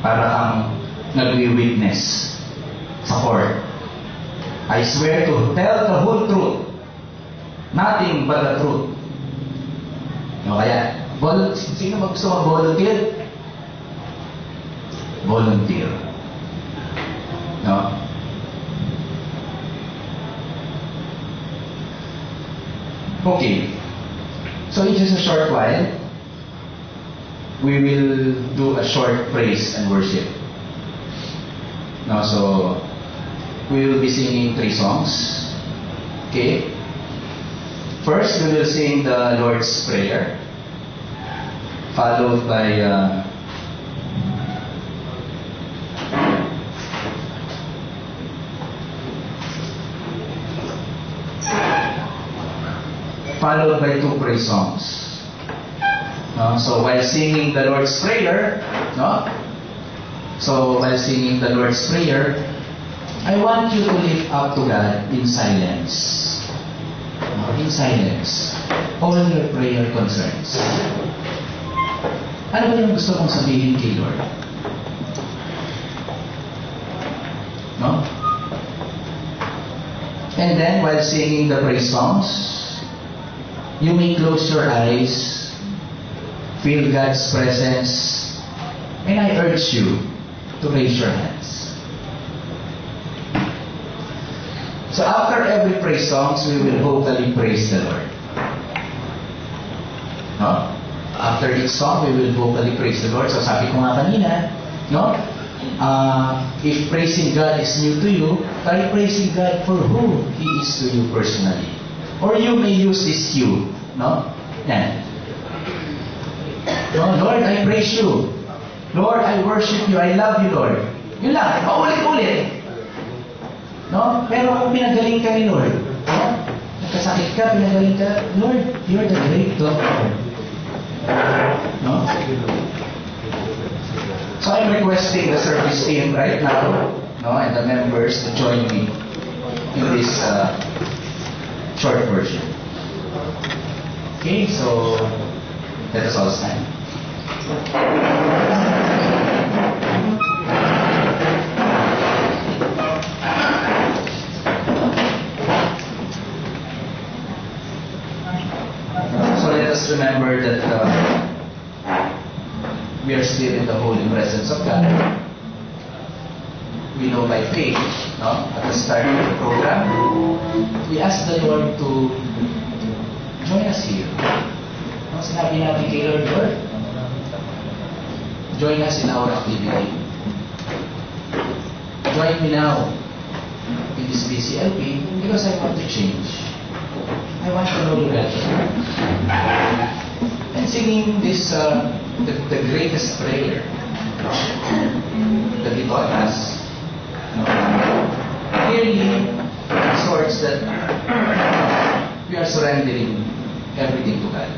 Para kang nagwi-witness sa court. I swear to tell the whole truth, nothing but the truth. No, kaya, sino gusto mag-volunteer? Volunteer. No? Okay. So in just a short while, we will do a short praise and worship. No, so we will be singing 3 songs. Okay? First, we will sing the Lord's Prayer, followed by followed by 2 praise songs. No? So while singing the Lord's Prayer, no? So while singing the Lord's Prayer, I want you to lift up to God in silence. No? In silence. All your prayer concerns. Ano ba yung gusto mong sabihin kay Lord? No? And then, while singing the praise songs, you may close your eyes, feel God's presence, and I urge you to raise your hands. So after every praise songs, we will vocally praise the Lord. No? After each song, we will vocally praise the Lord. So sabi ko nga kanina, no? If praising God is new to you, try praising God for who He is to you personally. Or you may use this cue, no? Yan. No, Lord, I praise you. Lord, I worship you. I love you, Lord. Yun lang, paulit-ulit. No? Pero kung pinagaling ka ni Lord, no? Nagkasakit ka, pinagaling ka, Lord, you're the great doctor. No? So I'm requesting the service team right now, no, and the members to join me in this short version. Okay, so let us all stand. So let us remember that we are still in the holy presence of God. We know by faith, no? At the start of the program, we ask the Lord to join us here. No? Sinabi natin kay Lord, join us in our activity. Join me now in this BCLP because I want to change. I want to know you better. And singing this, the greatest prayer that He taught us, clearly sorts that we are surrendering everything to God.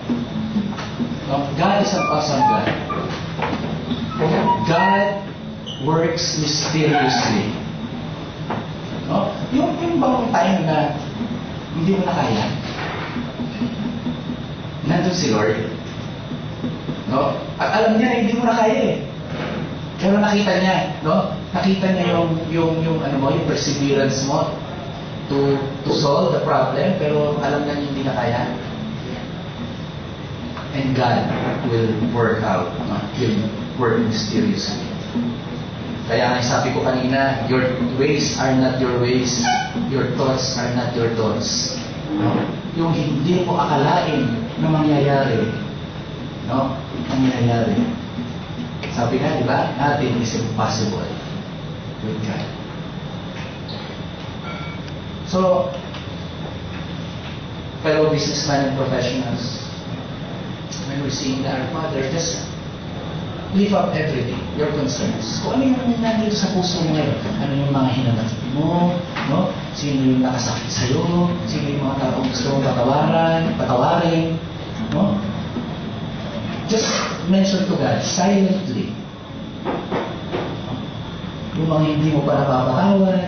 God is an awesome God. God works mysteriously. No? Yung bang time na hindi mo na kaya, nandun si Lord. No? At alam niya na hindi mo na kaya eh. Pero nakita niya, no? Nakita niya yung perseverance mo to solve the problem, pero alam niya hindi na kaya. And God will work out, no? He'll work mysteriously. Kaya nga sabi ko kanina, your ways are not your ways, your thoughts are not your thoughts. No? Yung hindi mo akalain na mangyayari, no? Mangyayari. Sabi nga, di ba? Nothing is impossible with God. So, fellow businessmen and professionals, when we're seeing our Father, just leave up everything, your concerns. Kung ano yung nandito sa puso mo ngayon, ano yung mga hinanakit mo, no? Sino yung nakasakit sa'yo, sino yung mga taong gusto mong patawarin, no? Just mention to God silently. Yung mga hindi mo pa napapatawad.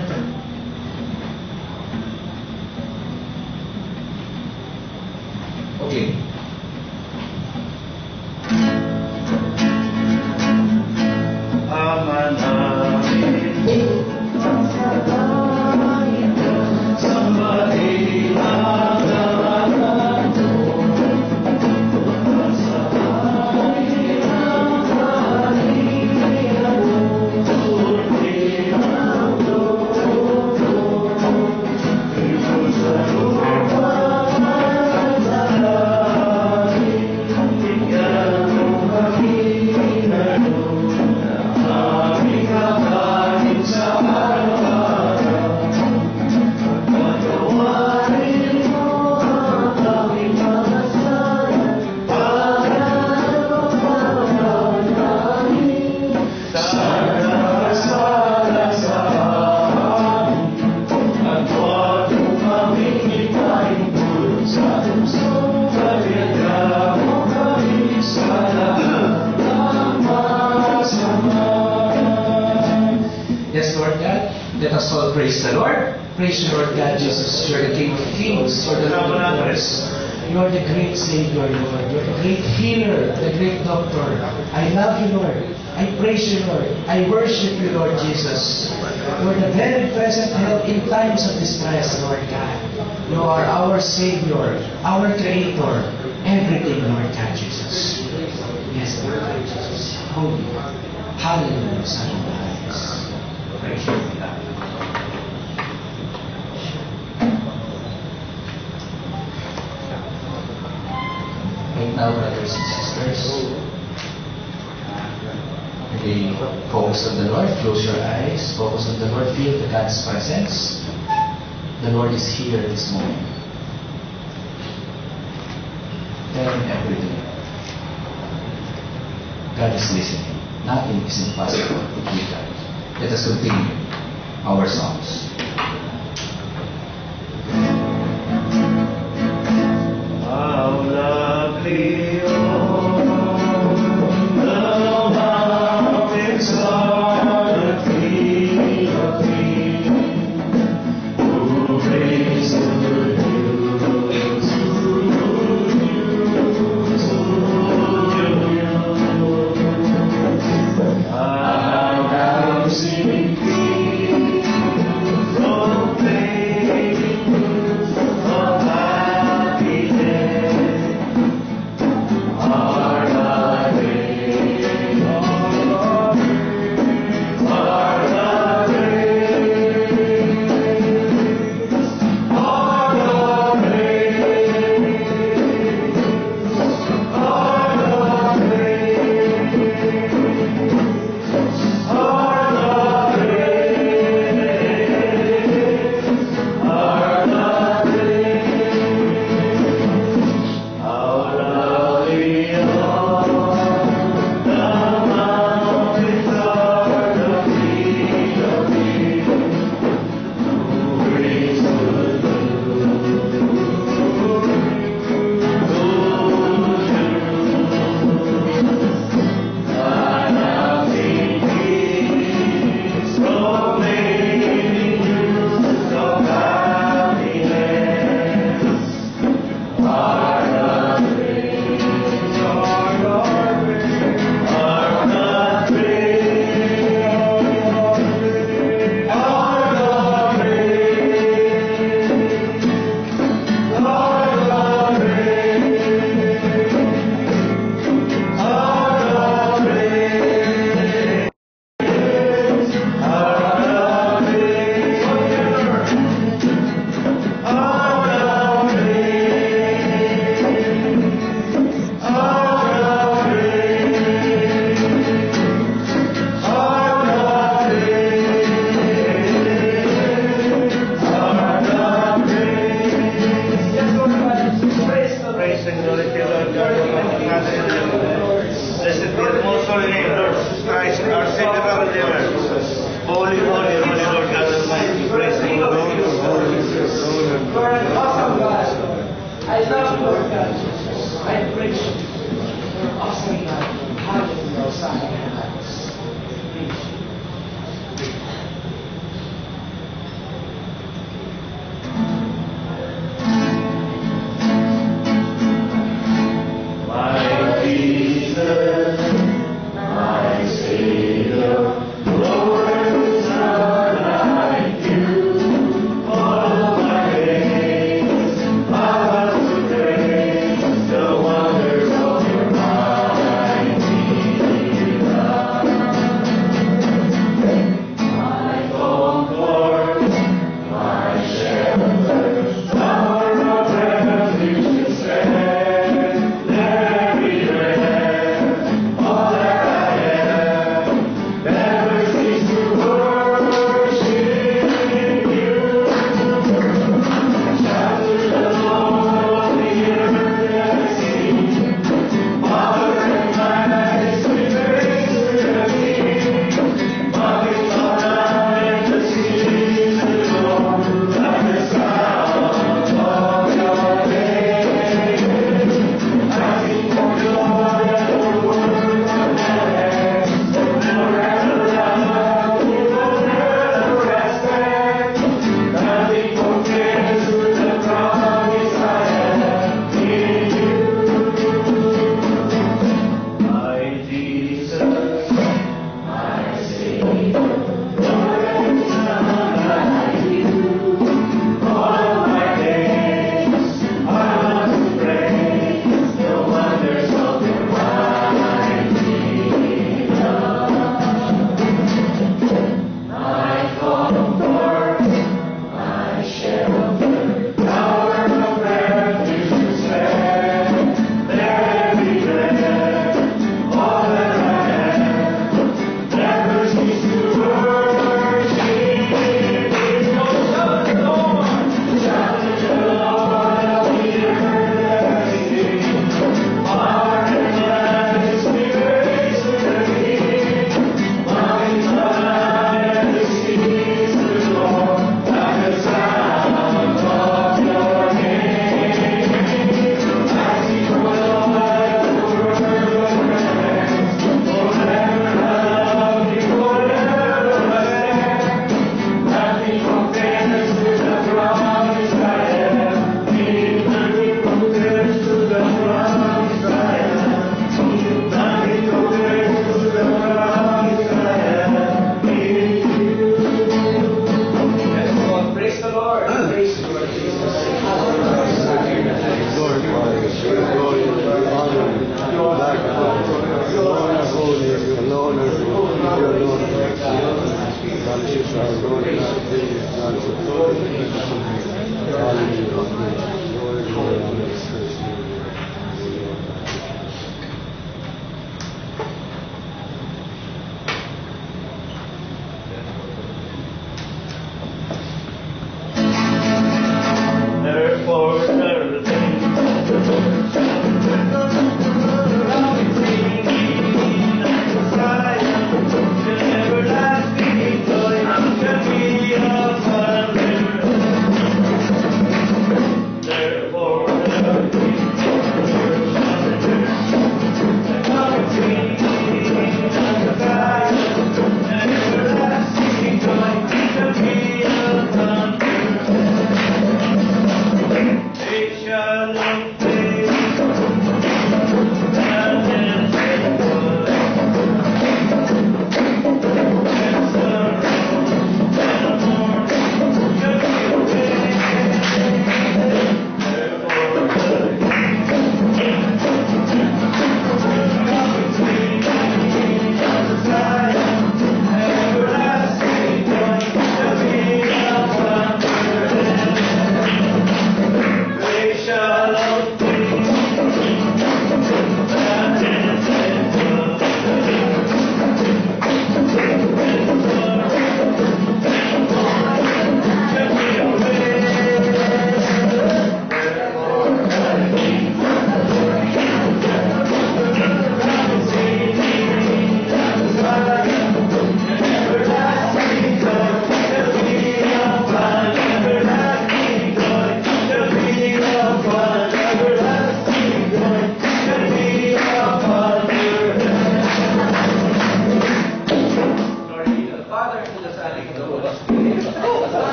Okay. Let us all praise the Lord. Praise the Lord God Jesus. You're the King of Kings. You're the Lord of Lords. You're the great Savior, Lord. You're the great healer, the great doctor. I love you, Lord. I praise you, Lord. I worship you, Lord Jesus. You're the very present help in times of distress, Lord God. You are our Savior, our Creator, everything, Lord God Jesus. Yes, Lord God Jesus. Holy. Hallelujah, Son of God. Praise you, God. Right now, brothers and sisters, really focus on the Lord, close your eyes, focus on the Lord, feel the God's presence. The Lord is here this morning. Tell Him everything. God is listening. Nothing is impossible with God. Let us continue our songs. How lovely praise and glory to you, Lord God, Almighty Father in heaven. Blessed be the most holy name, Lord Jesus Christ, our Savior, our Redeemer. Holy, holy, holy Lord God Almighty, praise and glory to you. You are an awesome God. I love you, Lord God Jesus. I praise you. You are awesome God. Hallelujah. Hallelujah. Praise you. My Jesus, my Savior, Lord, is none like you. All my days I will praise the wonders of your mighty love.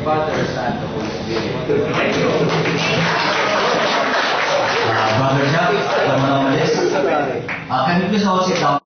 Father, Son, the Holy Spirit. Brother Jack, can you please all sit down?